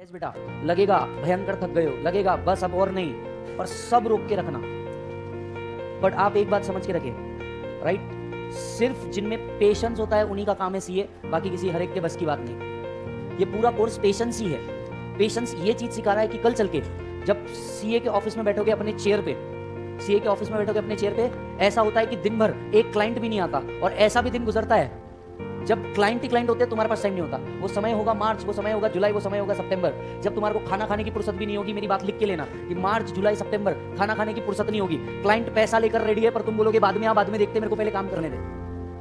बेटा लगेगा भयंकर थक गए हो, लगेगा बस अब और नहीं, पर सब रोक के रखना। बट आप एक बात समझ के रखें, राइट, सिर्फ जिनमें पेशेंस होता है उन्हीं का काम है सीए, बाकी किसी हर एक के बस की बात नहीं। ये पूरा कोर्स पेशेंस ही है। पेशेंस ये चीज सिखा रहा है कि कल चल के जब सीए के ऑफिस में बैठोगे अपने चेयर पे, सीए के ऑफिस में बैठोगे अपने चेयर पे, ऐसा होता है कि दिन भर एक क्लाइंट भी नहीं आता, और ऐसा भी दिन गुजरता है जब क्लाइंट ही क्लाइंट होते हैं, तुम्हारे पास टाइम नहीं होता। वो समय होगा मार्च, वो समय होगा जुलाई, वो समय होगा सितंबर, जब तुम्हारे को खाना खाने की फुर्सत भी नहीं होगी। मेरी बात लिख के लेना कि मार्च जुलाई सितंबर खाना खाने की फुर्सत नहीं होगी। क्लाइंट पैसा लेकर रेडी है, पर तुम बोलोगे बाद में, बाद में देखते, मेरे को पहले काम करने दे।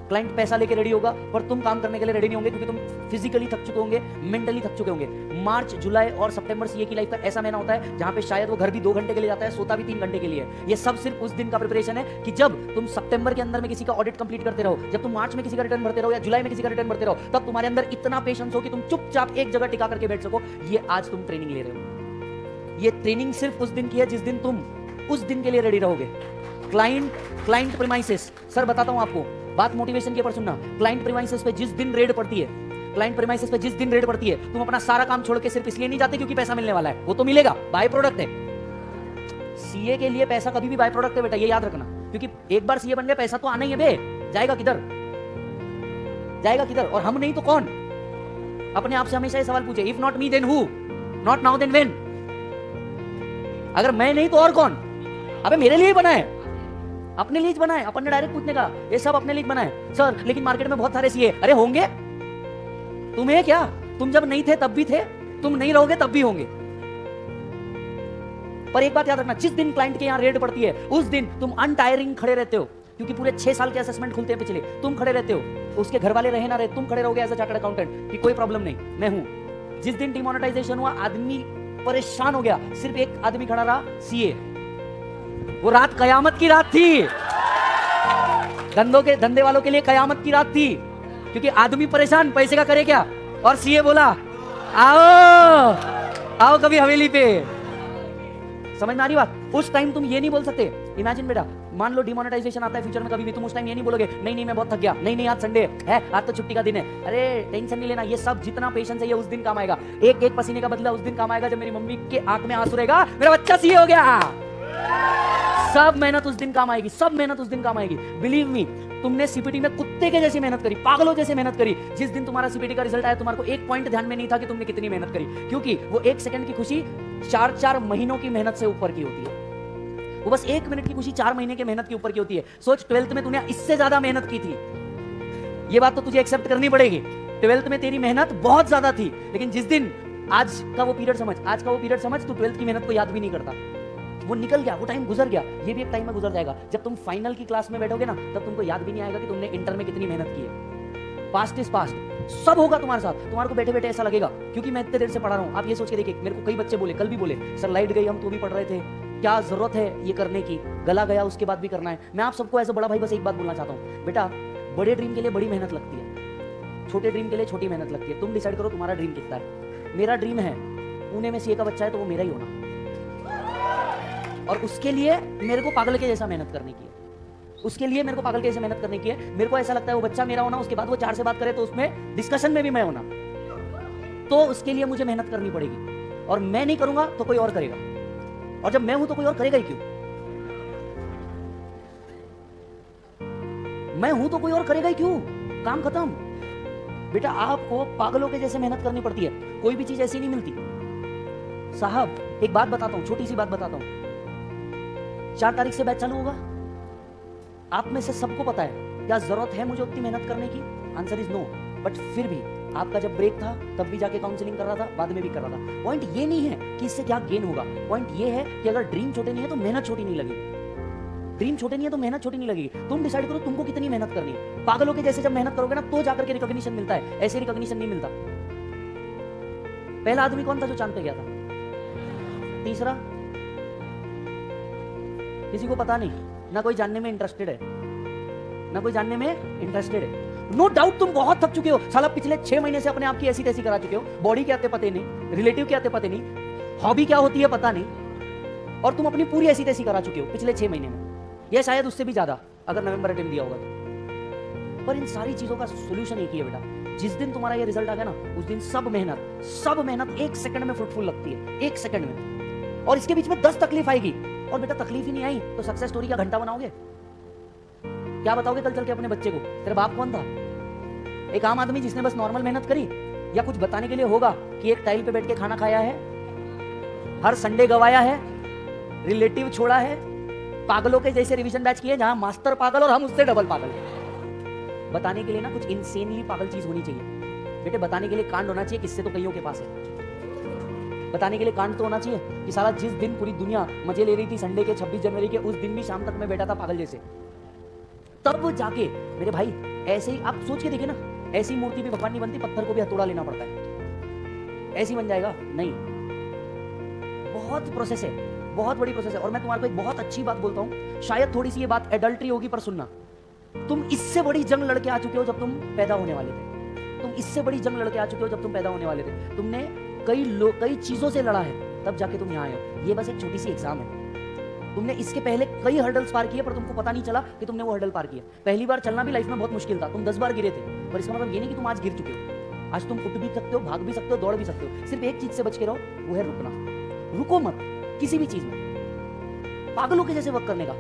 क्लाइंट पैसा लेकर रेडी होगा, पर तुम काम करने के लिए रेडी नहीं होंगे, क्योंकि तुम फिजिकली थक चुके होंगे, मेंटली थक चुके होंगे। मार्च जुलाई और सितंबर सीए की लाइफ का ऐसा महीना होता है जहां पे शायद वो घर भी 2 घंटे के लिए जाता है, सोता भी 3 घंटे के लिए। ये सब सिर्फ उस दिन का प्रिपरेशन है कि जब तुम सितंबर के अंदर में किसी का ऑडिट कंप्लीट करते रहो, जब तुम मार्च में किसी का रिटर्न भरते रहो या जुलाई में किसी का रिटर्न भरते रहो, तब तुम्हारे अंदर इतना पेशेंस हो कि तुम चुपचाप एक जगह टिका करके बैठ सको। ये आज तुम ट्रेनिंग ले रहे हो। ये ट्रेनिंग सिर्फ उस दिन की है जिस दिन तुम उस दिन के लिए रेडी रहोगे। क्लाइंट प्रीमाइसेस, सर बताता हूं आपको, बात मोटिवेशन के पर सुनना। क्लाइंट प्रीमाइसेस पे जिस दिन रेड पड़ती है, क्लाइंट प्रीमाइसेस पे जिस दिन रेड पड़ती है, तुम अपना सारा काम छोड़ के सिर्फ इसलिए नहीं जाते क्योंकि पैसा मिलने वाला है, वो तो मिलेगा, बाय प्रोडक्ट है। सीए के लिए पैसा कभी भी बाय प्रोडक्ट है बेटा, ये याद रखना, क्योंकि एक बार सीए बन गया पैसा तो आना ही है बे, जाएगा किधर, जाएगा किधर? और हम नहीं तो कौन? अपने आप से हमेशा ये सवाल पूछे, if not me then who, not now then when. अगर मैं नहीं तो और कौन? अबे मेरे लिए ही बना है, अपने लिए बना है। अपन ने डायरेक्ट पूछने का, ये सब अपने लिए बना है। सर लेकिन मार्केट में बहुत सारे सीए, अरे होंगे, तुम्हें क्या? तुम जब नहीं थे तब भी थे, तुम नहीं रहोगे तब भी होंगे। पर एक बात याद रखना, जिस दिन क्लाइंट के यहां रेड पड़ती है उस दिन तुम अनटायरिंग खड़े रहते हो, क्योंकि पूरे 6 साल के असेसमेंट खुलते हैं पिछले, तुम खड़े रहते हो। उसके घर वाले रहे ना रहे, तुम खड़े रहोगे एज अ चार्टर्ड अकाउंटेंट कि कोई प्रॉब्लम नहीं, मैं हूं। जिस दिन डिमोनेटाइजेशन हुआ, आदमी परेशान हो गया, सिर्फ एक आदमी खड़ा रहा, सीए। वो रात कयामत की रात थी, धंधे वालों के लिए कयामत की रात थी, क्योंकि आदमी परेशान, पैसे का करे क्या, और सीए बोला आओ आओ कभी हवेली पे। समझ में आ रही बात? उस टाइम तुम ये नहीं बोल सकते। इमेजिन बेटा, मान लो डिमोनेटाइजेशन आता है फ्यूचर में कभी भी, तुम उस टाइम ये नहीं बोलोगे नहीं मैं बहुत थक गया, नहीं आज संडे है, आज तो छुट्टी का दिन है। अरे टेंशन नहीं लेना, ये सब जितना पेशेंस है ये उस दिन काम आएगा। एक एक पसीने का बदला उस दिन काम आएगा जब मेरी मम्मी के आंख में आंसू रहेगा, मेरा बच्चा सीए हो गया। सब मेहनत उस दिन काम आएगी, सब मेहनत उस दिन काम आएगी। बिलीव मी, तुमने सीपीटी में कुत्ते के जैसी मेहनत करी, पागलों जैसे मेहनत करी। जिस दिन तुम्हारा सीपीटी का रिजल्ट आया, तुम्हारे को एक पॉइंट ध्यान में नहीं था कि तुमने कितनी मेहनत करी, क्योंकि वो 1 सेकंड की खुशी 4 महीनों की मेहनत से ऊपर की होती है। वो बस 1 मिनट की खुशी 4 महीने की मेहनत के ऊपर की होती है। सोच 12th में तूने इससे ज्यादा मेहनत की थी, ये बात तो तुझे एक्सेप्ट करनी पड़ेगी। 12th में तेरी मेहनत बहुत ज्यादा थी, लेकिन जिस दिन आज का वो पीरियड समझ, आज का वो पीरियड समझ, तू 12th की मेहनत को याद भी नहीं करता। वो निकल गया, वो टाइम गुजर गया। ये भी एक टाइम में गुजर जाएगा। जब तुम फाइनल की क्लास में बैठोगे ना, तब तुमको याद भी नहीं आएगा कि तुमने इंटर में कितनी मेहनत की है। पास्ट इज पास्ट, सब होगा तुम्हारे साथ। तुम्हारे को बैठे बैठे ऐसा लगेगा, क्योंकि मैं इतने देर से पढ़ा रहा हूँ। आप ये सोच के देखिए, मेरे को कई बच्चे बोले, कल भी बोले, सर लाइट गई, हम तो भी पढ़ रहे थे, क्या जरूरत है ये करने की, गला गया उसके बाद भी करना है। मैं आप सबको एज अ बड़ा भाई बस एक बात बोलना चाहता हूँ, बेटा बड़े ड्रीम के लिए बड़ी मेहनत लगती है, छोटे ड्रीम के लिए छोटी मेहनत लगती है। तुम डिसाइड करो तुम्हारा ड्रीम कितना है। मेरा ड्रीम है पुणे में सीए का बच्चा है तो वो मेरा ही होना, और उसके लिए मेरे को पागल के जैसा मेहनत करने की है। उसके लिए मेरे को पागल के जैसे मेहनत करने की है। मेरे को ऐसा लगता है वो बच्चा मेरा होना, उसके बाद वो 4 से बात करे तो उसमें डिस्कशन में भी मैं होना, तो उसके लिए मुझे मेहनत करनी पड़ेगी। और मैं नहीं करूंगा तो कोई और करेगा, और जब मैं हूं तो कोई और करेगा ही क्यों? मैं हूं तो कोई और करेगा ही क्यों? काम खत्म। बेटा आपको पागलों के जैसे मेहनत करनी पड़ती है, कोई भी चीज ऐसी नहीं मिलती। साहब एक बात बताता हूं, छोटी सी बात बताता हूं, 4 तारीख से बैच चालू होगा। आप में से सबको पता है क्या जरूरत है मुझे उतनी मेहनत करने की? Answer is no. बट फिर भी आपका जब ब्रेक था तब भी जाके काउंसलिंग कर रहा था, बाद में भी कर रहा था। पॉइंट ये नहीं है कि इससे क्या गेन होगा, पॉइंट ये है कि अगर ड्रीम छोटे नहीं है तो मेहनत छोटी नहीं लगेगी। ड्रीम छोटे नहीं है तो मेहनत छोटी नहीं लगेगी। तुम डिसाइड करो तुमको कितनी मेहनत करनी है। पागलों के जैसे जब मेहनत करोगे ना, तो जाकर के रिकॉग्निशन मिलता है, ऐसे रिकॉग्निशन नहीं मिलता। पहला आदमी कौन था जो चांद पे गया था? तीसरा किसी को पता नहीं, ना कोई जानने में इंटरेस्टेड है, ना कोई जानने में इंटरेस्टेड है। नो डाउट तुम बहुत थक चुके हो साला, पिछले 6 महीने से अपने आप की ऐसी तैसी करा चुके हो। बॉडी क्या आते पता नहीं, रिलेटिव क्या आते पता नहीं, हॉबी क्या होती है पता नहीं, और तुम अपनी पूरी ऐसी तैसी करा चुके हो पिछले 6 महीने में, या शायद उससे भी ज्यादा अगर नवंबर अटेम्प्ट दिया होगा तो। पर इन सारी चीजों का सोल्यूशन एक ही है बेटा, जिस दिन तुम्हारा ये रिजल्ट आ गया ना, उस दिन सब मेहनत 1 सेकंड में फ्रूटफुल लगती है, 1 सेकंड में। और इसके बीच में 10 तकलीफ आएगी, और बेटा तकलीफ ही नहीं आई तो सक्सेस स्टोरी का घंटा बनाओगे? क्या बताओगे कल चल के अपने बच्चे को, तेरा बाप कौन था? एक आम आदमी जिसने बस नॉर्मल मेहनत करी, या कुछ बताने के लिए होगा कि एक टाइल पे बैठ के खाना खाया है, हर संडे गवाया है, रिलेटिव छोड़ा है, पागलों के जैसे रिवीजन बैच किए जहां मास्टर पागल और हम उससे डबल पागल। बताने के लिए ना कुछ इंसेनली पागल चीज होनी चाहिए बेटे। बताने के लिए कांड होना चाहिए, किससे तो कईयों के पास है। बताने के लिए कांड तो होना चाहिए कि साला जिस दिन पूरी दुनिया मजे ले रही थी संडे के 26 जनवरी के, उस दिन भी शाम तक मैं बैठा था पागल जैसे। तब जाके मेरे भाई, ऐसे ही आप सोच के देखिए ना, ऐसी मूर्ति भी भगवान नहीं बनती, पत्थर को भी हथौड़ा लेना पड़ता है, ऐसी बन जाएगा नहीं। बहुत प्रोसेस है, बहुत बड़ी प्रोसेस है। और मैं तुम्हारे को एक बहुत अच्छी बात बोलता हूं, शायद थोड़ी सी ये बात एडल्ट्री होगी पर सुनना, तुम इससे बड़ी जंग लड़के आ चुके हो जब तुम पैदा होने वाले थे। तुम इससे बड़ी जंग लड़के आ चुके हो जब तुम पैदा होने वाले थे। तुमने कई चीजों से लड़ा है, तब जाके तुम यहाँ आए हो। ये बस एक छोटी सी एग्जाम है। तुमने इसके पहले कई हर्डल्स पार किए, पर तुमको पता नहीं चला कि तुमने वो हर्डल पार किया। पहली बार चलना भी लाइफ में बहुत मुश्किल था, तुम 10 बार गिरे थे, पर इसका मतलब ये नहीं कि तुम आज गिर चुके हो। आज तुम उठ भी सकते हो, भाग भी सकते हो, दौड़ भी सकते हो। सिर्फ एक चीज से बच के रहो, वो है रुकना। रुको मत किसी भी चीज में, पागलों के जैसे वर्क करने का।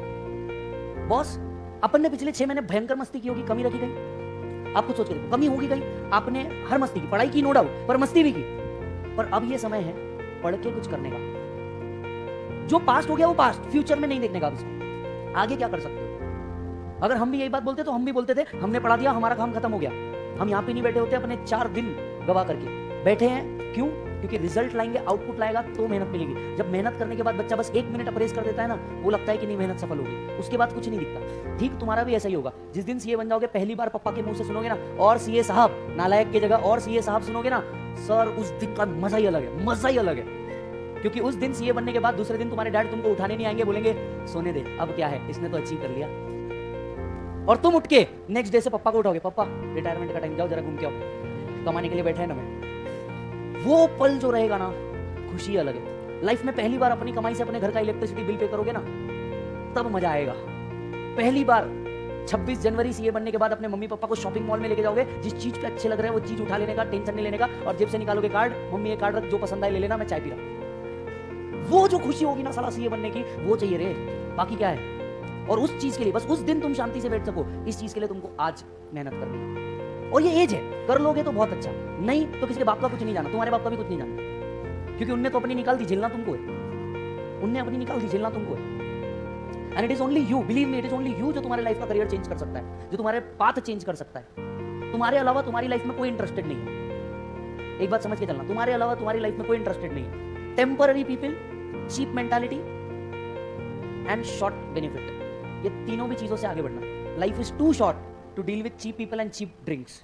बॉस, अपन ने पिछले 6 महीने भयंकर मस्ती की होगी, कमी रखी गई? आपको सोच के देखो, कमी होगी गई? आपने हर मस्ती की, पढ़ाई की नो डाउट, पर मस्ती भी की। पर अब ये समय है पढ़ के कुछ करने का। जो पास्ट हो गया वो पास्ट, फ्यूचर में नहीं देखने का। उसको आगे क्या कर सकते हो? अगर हम भी यही बात बोलते तो हम भी बोलते थे हमने पढ़ा दिया, हमारा काम खत्म हो गया। हम यहाँ पे नहीं बैठे होते अपने 4 दिन गवा करके बैठे हैं। क्यों? क्योंकि रिजल्ट लाएंगे, आउटपुट लाएगा तो मेहनत मिलेगी। जब मेहनत करने के बाद बच्चा बस 1 मिनट अप्रेस कर देता है ना, वो लगता है कि नहीं मेहनत सफल होगी, उसके बाद कुछ नहीं दिखता। ठीक तुम्हारा भी ऐसा ही होगा। जिस दिन सीए बन जाओगे, पहली बार पापा के मुंह से सुनोगे ना, और सीए साहब, नालायक की जगह और सीए साहब सुनोगे ना, सर उस दिन का मजा ही अलग है, मजा ही अलग है। क्योंकि उस दिन सीए बनने के बाद दूसरे दिन तुम्हारे डैड तुमको उठाने नहीं आएंगे, बोलेंगे सोने दे, अब क्या है, इसने तो अचीव कर लिया। और तुम उठ के नेक्स्ट डे से पापा को उठाओगे, पापा रिटायरमेंट का टाइम, जाओ जरा घूम के आओ, कमाने के लिए बैठा है ना मैं। वो पल जो रहेगा ना, खुशी अलग है। लाइफ में पहली बार अपनी कमाई से अपने घर का इलेक्ट्रिसिटी बिल पे करोगे ना, तब मजा आएगा। पहली बार 26 जनवरी सीए बनने के बाद अपने मम्मी पापा को शॉपिंग मॉल में लेके जाओगे, जिस चीज पे अच्छे लग रहे हैं वो चीज उठा लेने का, टेंशन नहीं लेने का, और जेब से निकालोगे कार्ड, मम्मी ये कार्ड रख, जो पसंद आए ले लेना, मैं चाय पी रहा। वो जो खुशी होगी ना साला सीए बनने की, वो चाहिए रे, बाकी क्या है। और उस चीज के लिए बस उस दिन तुम शांति से बैठ सको, इस चीज के लिए तुमको आज मेहनत करनी है। और ये एज है, कर लोगे तो बहुत अच्छा, नहीं तो किसी के बाप का कुछ नहीं जाना, तुम्हारे बाप का भी कुछ नहीं जाना, क्योंकि उनने तो अपनी निकाल दी, झेलना तुमको है। उनने अपनी निकाल दी, झेलना तुमको है। And it is only you, believe me, it is only you जो तुम्हारे लाइफ का करियर चेंज कर सकता है, जो तुम्हारे पाथ चेंज कर सकता है। तुम्हारे अलावा तुम्हारी लाइफ में कोई इंटरेस्टेड नहीं है। एक बात समझ के चलना, तुम्हारे अलावा तुम्हारी लाइफ में कोई इंटरेस्टेड नहीं है। Temporary people, cheap mentality and short benefit, ये तीनों भी चीजों से आगे बढ़ना। Life is too short to deal with cheap people and cheap drinks.